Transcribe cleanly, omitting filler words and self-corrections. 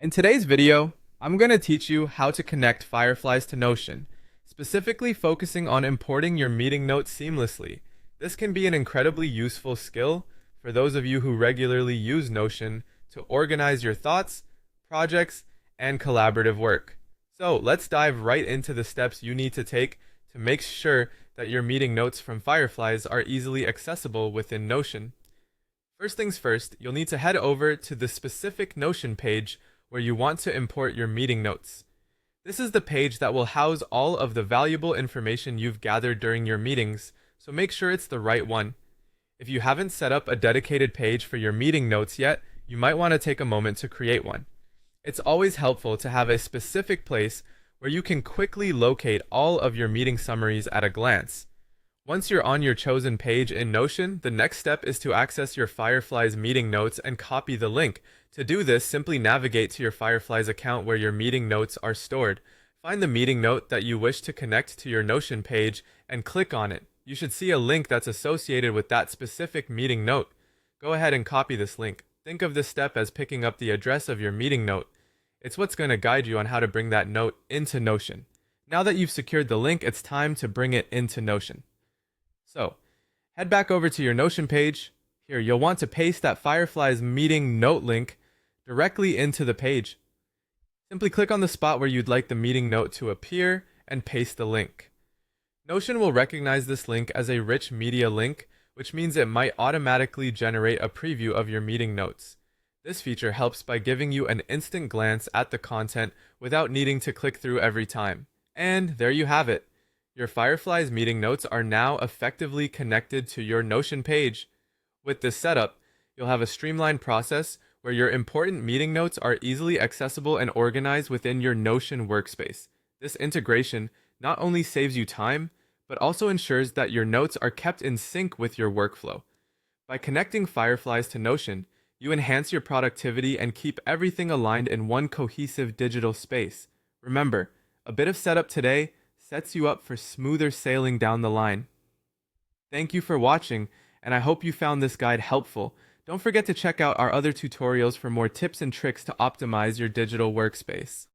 In today's video, I'm going to teach you how to connect Fireflies to Notion, specifically focusing on importing your meeting notes seamlessly. This can be an incredibly useful skill for those of you who regularly use Notion to organize your thoughts, projects, and collaborative work. So let's dive right into the steps you need to take to make sure that your meeting notes from Fireflies are easily accessible within Notion. First things first, you'll need to head over to the specific Notion page where you want to import your meeting notes. This is the page that will house all of the valuable information you've gathered during your meetings, so make sure it's the right one. If you haven't set up a dedicated page for your meeting notes yet, you might want to take a moment to create one. It's always helpful to have a specific place where you can quickly locate all of your meeting summaries at a glance. Once you're on your chosen page in Notion, the next step is to access your Fireflies meeting notes and copy the link. To do this, simply navigate to your Fireflies account where your meeting notes are stored. Find the meeting note that you wish to connect to your Notion page and click on it. You should see a link that's associated with that specific meeting note. Go ahead and copy this link. Think of this step as picking up the address of your meeting note. It's what's going to guide you on how to bring that note into Notion. Now that you've secured the link, it's time to bring it into Notion. So, head back over to your Notion page. Here, you'll want to paste that Fireflies meeting note link directly into the page. Simply click on the spot where you'd like the meeting note to appear and paste the link. Notion will recognize this link as a rich media link, which means it might automatically generate a preview of your meeting notes. This feature helps by giving you an instant glance at the content without needing to click through every time. And there you have it. Your Fireflies meeting notes are now effectively connected to your Notion page. With this setup, you'll have a streamlined process where your important meeting notes are easily accessible and organized within your Notion workspace. This integration not only saves you time, but also ensures that your notes are kept in sync with your workflow. By connecting Fireflies to Notion, you enhance your productivity and keep everything aligned in one cohesive digital space. Remember, a bit of setup today sets you up for smoother sailing down the line. Thank you for watching, and I hope you found this guide helpful. Don't forget to check out our other tutorials for more tips and tricks to optimize your digital workspace.